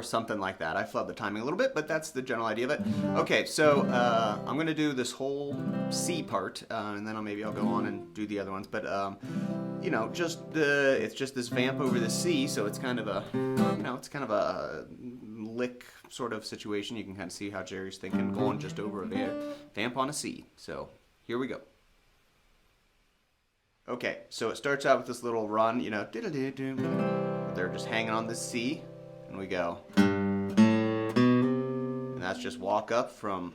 something like that. I flubbed the timing a little bit, but that's the general idea of it. Okay, so I'm going to do this whole C part, and then maybe I'll go on and do the other ones. But you know, it's just this vamp over the C, so it's kind of a, you know, it's kind of a lick sort of situation. You can kind of see how Jerry's thinking, going just over a vamp on a C. So here we go. Okay, so it starts out with this little run, you know, they're just hanging on this C, and we go. And that's just walk up from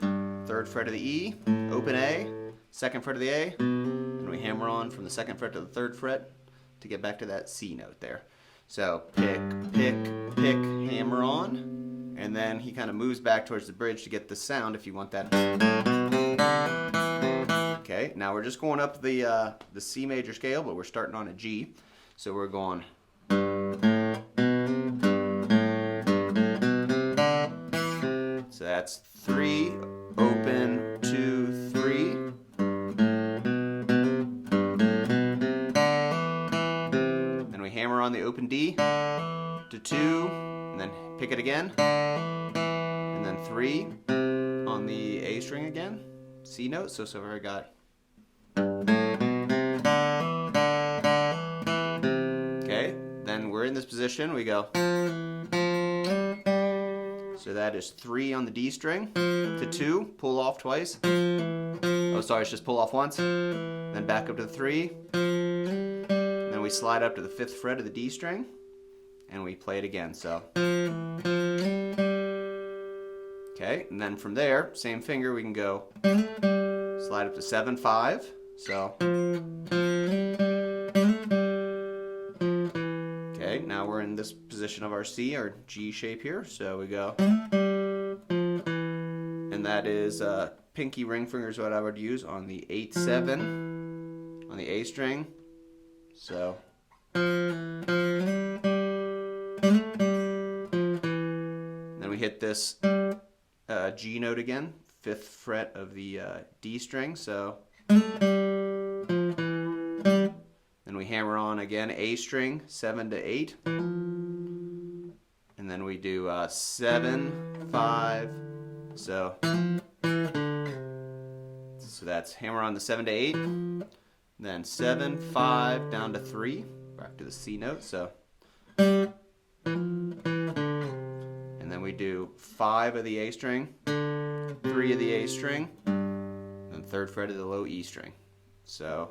3rd fret of the E, open A, 2nd fret of the A, and we hammer on from the 2nd fret to the 3rd fret to get back to that C note there. So pick, pick, pick, hammer on, and then he kind of moves back towards the bridge to get the sound if you want that. Okay, now we're just going up the C major scale, but we're starting on a G. So we're going. So that's 3, open, 2, 3. Then we hammer on the open D to 2, and then pick it again. And then 3 on the A string again, C note. So far I got. Okay, then we're in this position, we go. So that is 3 on the D string to 2, pull off twice. Oh, sorry, it's just pull off once. Then back up to the 3. Then we slide up to the 5th fret of the D string, and we play it again. So. Okay, and then from there, same finger, we can go slide up to 7, 5. So. Okay, now we're in this position of our C, our G shape here. So we go. And that is pinky ring finger is what I would use on the 8, 7 on the A string. So. Then we hit this G note again, 5th fret of the D string. So. Then we hammer on again, A string, 7 to 8. And then we do 7, 5. So that's hammer on the 7 to 8. Then 7, 5, down to 3. Back to the C note. So. And then we do 5 of the A string, 3 of the A string, and 3rd fret of the low E string. So.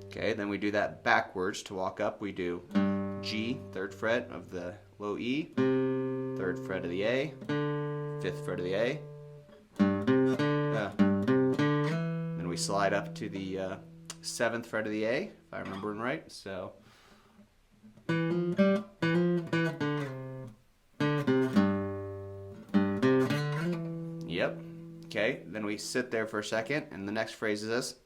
Okay, then we do that backwards to walk up. We do G, 3rd fret of the low E, 3rd fret of the A, 5th fret of the A. Then we slide up to the 7th fret of the A, if I remember right. So. Yep. Okay, then we sit there for a second, and the next phrase is this.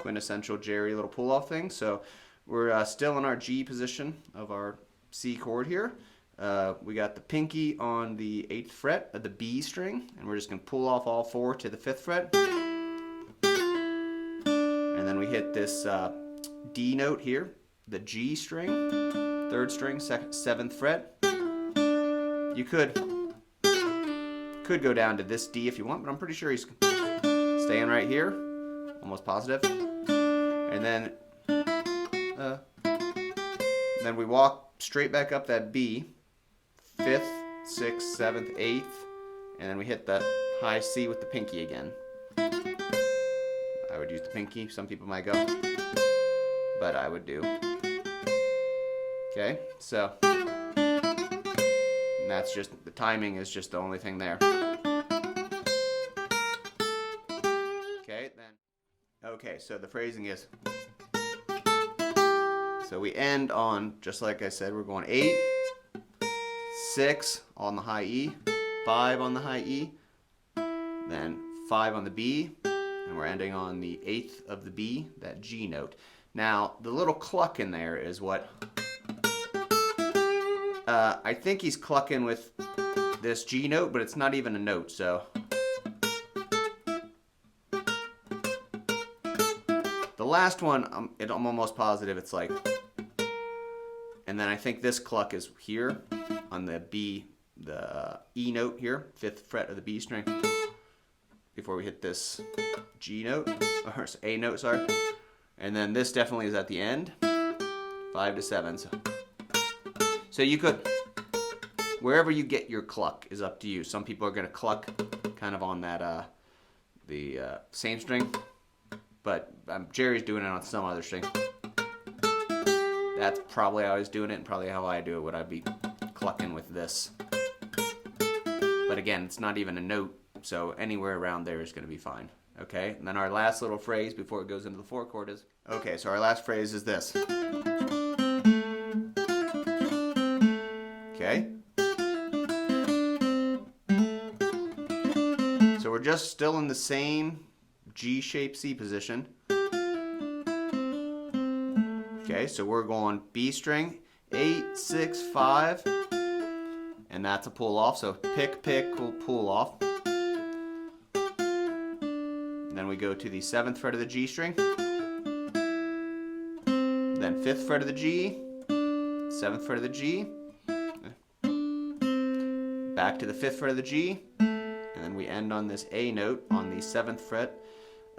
Quintessential Jerry little pull-off thing. So we're still in our G position of our C chord here. We got the pinky on the 8th fret of the B string, and we're just going to pull off all 4 to the 5th fret. And then we hit this D note here, the G string, 3rd string, 7th fret. You could go down to this D if you want, but I'm pretty sure he's staying right here, almost positive. And then we walk straight back up that B, 5th, 6th, 7th, 8th, and then we hit the high C with the pinky again. I would use the pinky. Some people might go, but I would do. Okay, so. And that's just, the timing is just the only thing there. Okay, then. Okay, so the phrasing is. So we end on, just like I said, we're going 8, 6 on the high E, 5 on the high E, then 5 on the B, and we're ending on the 8th of the B, that G note. Now, the little cluck in there is what. I think he's clucking with this G note, but it's not even a note, so. The last one, I'm almost positive it's like, and then I think this cluck is here on the B, the E note here, 5th fret of the B string, before we hit this G note, or A note, sorry. And then this definitely is at the end, 5 to 7. So you could, wherever you get your cluck is up to you. Some people are going to cluck kind of on that, the same string, but Jerry's doing it on some other string. That's probably how he's doing it, and probably how I do it, would I be clucking with this. But again, it's not even a note, so anywhere around there is going to be fine. Okay, and then our last little phrase before it goes into the 4 chord is, okay, so our last phrase is this. Okay. So we're just still in the same G-shaped C position. Okay, so we're going B string, 8, 6, 5, and that's a pull off, so pick, pull off. Then we go to the 7th fret of the G string, then 5th fret of the G, 7th fret of the G, back to the 5th fret of the G, and then we end on this A note on the 7th fret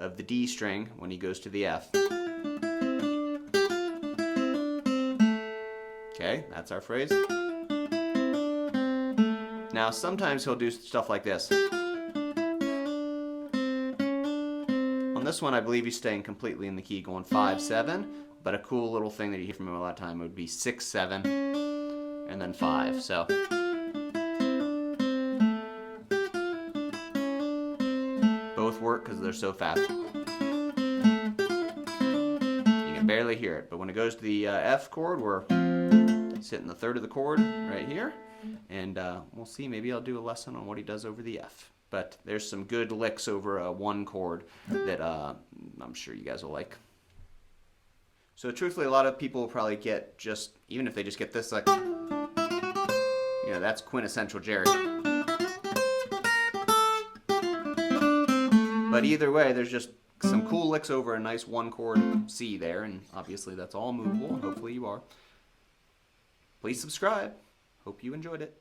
of the D string when he goes to the F. Okay, that's our phrase. Now sometimes he'll do stuff like this. On this one, I believe he's staying completely in the key, going 5, 7, but a cool little thing that you hear from him a lot of time would be 6, 7, and then 5. So both work because they're so fast. You can barely hear it, but when it goes to the F chord, we're sitting the 3rd of the chord right here, and we'll see. Maybe I'll do a lesson on what he does over the F. But there's some good licks over a 1 chord that I'm sure you guys will like. So truthfully, a lot of people will probably get just, even if they just get this, like, you know, that's quintessential Jerry. But either way, there's just some cool licks over a nice 1 chord C there, and obviously that's all movable, and hopefully you are. Please subscribe. Hope you enjoyed it.